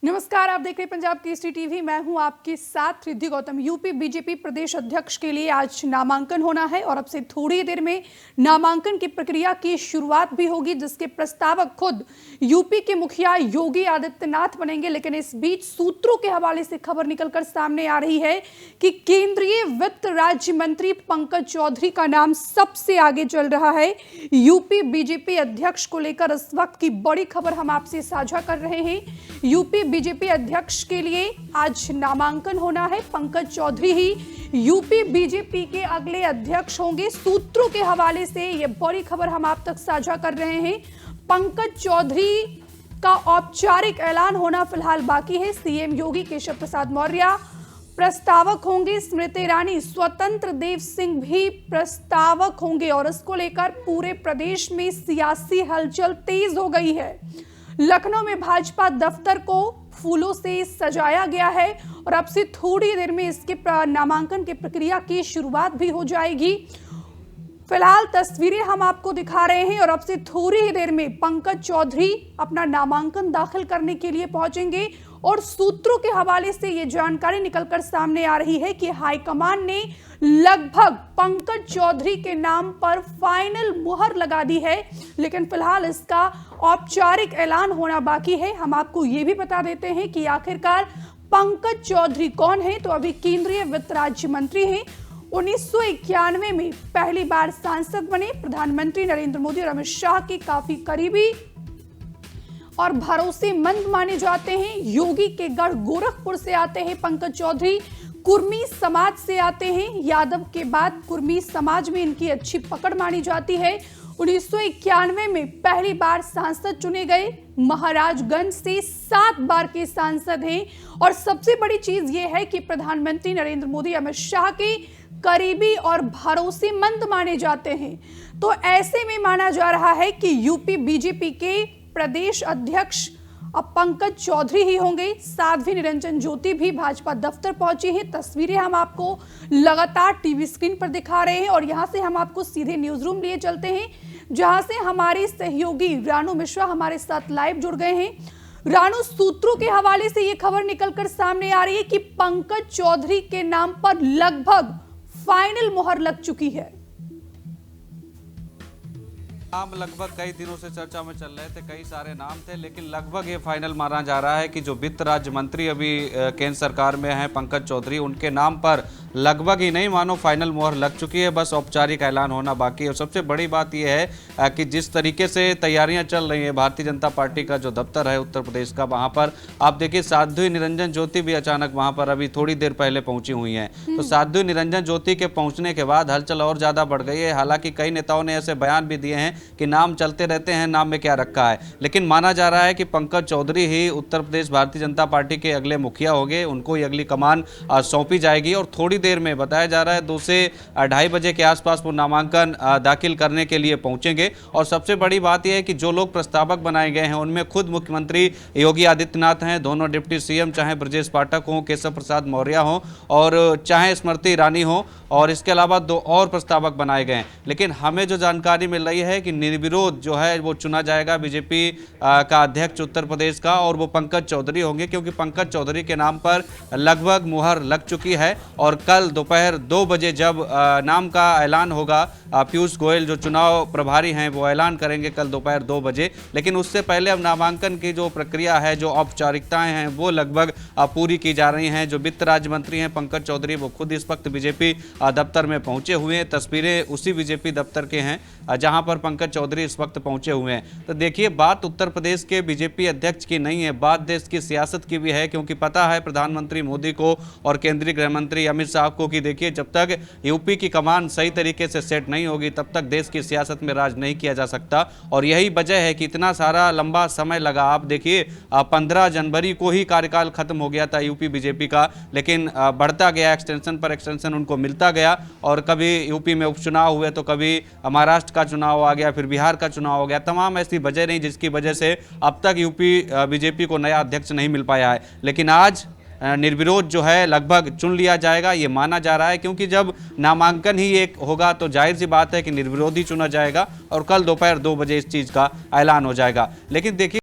नमस्कार, आप देख रहे हैं पंजाब केसरी टीवी। मैं हूं आपके साथ रिद्धि गौतम। यूपी बीजेपी प्रदेश अध्यक्ष के लिए आज नामांकन होना है और अब से थोड़ी देर में नामांकन की प्रक्रिया की शुरुआत भी होगी, जिसके प्रस्तावक खुद यूपी के मुखिया योगी आदित्यनाथ बनेंगे। लेकिन इस बीच सूत्रों के हवाले से खबर निकलकर सामने आ रही है कि केंद्रीय वित्त राज्य मंत्री पंकज चौधरी का नाम सबसे आगे चल रहा है। यूपी बीजेपी अध्यक्ष को लेकर इस वक्त की बड़ी खबर हम आपसे साझा कर रहे हैं। यूपी बीजेपी अध्यक्ष के लिए आज नामांकन होना है। पंकज चौधरी ही यूपी बीजेपी के अगले अध्यक्ष होंगे। सूत्रों के हवाले से यह बड़ी खबर हम आप तक साझा कर रहे हैं। पंकज चौधरी का औपचारिक ऐलान होना फिलहाल बाकी है। सीएम योगी केशव प्रसाद मौर्य प्रस्तावक होंगे, स्मृति ईरानी, स्वतंत्र देव सिंह भी प्रस्तावक होंगे और इसको लेकर पूरे प्रदेश में सियासी हलचल तेज हो गई है। लखनऊ में भाजपा दफ्तर को फूलों से सजाया गया है और अब से थोड़ी देर में इसके नामांकन की प्रक्रिया की शुरुआत भी हो जाएगी। फिलहाल तस्वीरें हम आपको दिखा रहे हैं और अब से थोड़ी ही देर में पंकज चौधरी अपना नामांकन दाखिल करने के लिए पहुंचेंगे। और सूत्रों के हवाले से ये जानकारी निकलकर सामने आ रही है कि हाईकमान ने लगभग पंकज चौधरी के नाम पर फाइनल मुहर लगा दी है, लेकिन फिलहाल इसका औपचारिक ऐलान होना बाकी है। हम आपको ये भी बता देते हैं कि आखिरकार पंकज चौधरी कौन है। तो अभी केंद्रीय वित्त राज्य मंत्री हैं। 1991 में पहली बार सांसद बने। प्रधानमंत्री नरेंद्र मोदी और अमित शाह के काफी करीबी और भरोसेमंद माने जाते हैं। योगी के गढ़ गोरखपुर से आते हैं पंकज चौधरी। कुर्मी समाज से आते हैं। यादव के बाद कुर्मी समाज में इनकी अच्छी पकड़ मानी जाती है। 1991 में पहली बार सांसद चुने गए। महाराजगंज से 7 बार के सांसद हैं और सबसे बड़ी चीज यह है कि प्रधानमंत्री नरेंद्र मोदी अमित शाह के करीबी और भरोसेमंद माने जाते हैं। तो ऐसे में माना जा रहा है कि यूपी बीजेपी के प्रदेश अध्यक्ष अब पंकज चौधरी ही होंगे। साध्वी निरंजन ज्योति भी भाजपा दफ्तर पहुंची है। तस्वीरें हम आपको लगातार टीवी स्क्रीन पर दिखा रहे हैं और यहां से हम आपको सीधे न्यूज रूम लिए चलते हैं, जहां से हमारे सहयोगी रानू मिश्रा हमारे साथ लाइव जुड़ गए हैं। रानू, सूत्रों के हवाले से ये खबर निकलकर सामने आ रही है कि पंकज चौधरी के नाम पर लगभग फाइनल मुहर लग चुकी है। नाम लगभग कई दिनों से चर्चा में चल रहे थे, कई सारे नाम थे, लेकिन लगभग ये फाइनल माना जा रहा है कि जो वित्त राज्य मंत्री अभी केंद्र सरकार में हैं पंकज चौधरी, उनके नाम पर लगभग ही नहीं मानो फाइनल मुहर लग चुकी है। बस औपचारिक ऐलान होना बाकी है। और सबसे बड़ी बात यह है कि जिस तरीके से तैयारियां चल रही हैं, भारतीय जनता पार्टी का जो दफ्तर है उत्तर प्रदेश का, वहां पर आप देखिए साध्वी निरंजन ज्योति भी अचानक वहां पर अभी थोड़ी देर पहले पहुंची हुई हैं। तो साध्वी निरंजन ज्योति के पहुंचने के बाद हलचल और ज्यादा बढ़ गई है। हालांकि कई नेताओं ने ऐसे बयान भी दिए हैं कि नाम चलते रहते हैं, नाम में क्या रखा है, लेकिन माना जा रहा है कि पंकज चौधरी ही उत्तर प्रदेश भारतीय जनता पार्टी के अगले मुखिया होंगे। उनको ही अगली कमान सौंपी जाएगी और थोड़ी देर में बताया जा रहा है 2 से 2:30 बजे के आसपास वो नामांकन दाखिल करने के लिए पहुंचेंगे। और सबसे बड़ी बात यह है कि जो लोग प्रस्तावक बनाए गए हैं उनमें खुद मुख्यमंत्री योगी आदित्यनाथ हैं, दोनों डिप्टी सीएम, चाहे ब्रजेश पाठक हों, केशव प्रसाद मौर्य हों और चाहे स्मृति ईरानी हो, और इसके अलावा 2 और प्रस्तावक बनाए गए हैं। लेकिन हमें जो जानकारी मिल रही है कि निर्विरोध जो है वो चुना जाएगा बीजेपी का अध्यक्ष उत्तर प्रदेश का, और वो पंकज चौधरी होंगे, क्योंकि पंकज चौधरी के नाम पर लगभग मुहर लग चुकी है। और कल दोपहर 2 बजे जब नाम का ऐलान होगा, पीयूष गोयल जो चुनाव प्रभारी हैं वो ऐलान करेंगे कल दोपहर 2 बजे। लेकिन उससे पहले अब नामांकन की जो प्रक्रिया है, जो औपचारिकताएं हैं, वो लगभग पूरी की जा रही हैं। जो वित्त राज्य मंत्री हैं पंकज चौधरी, वो खुद इस वक्त बीजेपी दफ्तर में पहुंचे हुए हैं। तस्वीरें उसी बीजेपी दफ्तर के हैं जहां पर पंकज चौधरी इस वक्त पहुंचे हुए हैं। तो देखिए, बात उत्तर प्रदेश के बीजेपी अध्यक्ष की नहीं है, बात देश की सियासत की भी है, क्योंकि पता है प्रधानमंत्री मोदी को और केंद्रीय गृह मंत्री अमित शाह को कि देखिए जब तक यूपी की कमान सही तरीके से सेट नहीं होगी तब तक देश की सियासत में राज नहीं किया जा सकता। और यही वजह है कि इतना सारा लंबा समय लगा। आप देखिए 15 जनवरी को ही कार्यकाल खत्म हो गया था यूपी बीजेपी का, लेकिन बढ़ता गया, एक्सटेंशन पर एक्सटेंशन उनको मिलता गया। और कभी यूपी में उपचुनाव हुए तो कभी महाराष्ट्र का चुनाव आ गया, फिर बिहार का चुनाव हो गया। तमाम ऐसी वजह नहीं जिसकी वजह से अब तक यूपी बीजेपी को नया अध्यक्ष नहीं मिल पाया है। लेकिन आज निर्विरोध जो है लगभग चुन लिया जाएगा, ये माना जा रहा है, क्योंकि जब नामांकन ही एक होगा तो जाहिर सी बात है कि निर्विरोध ही चुना जाएगा और कल दोपहर 2 बजे इस चीज़ का ऐलान हो जाएगा। लेकिन देखिए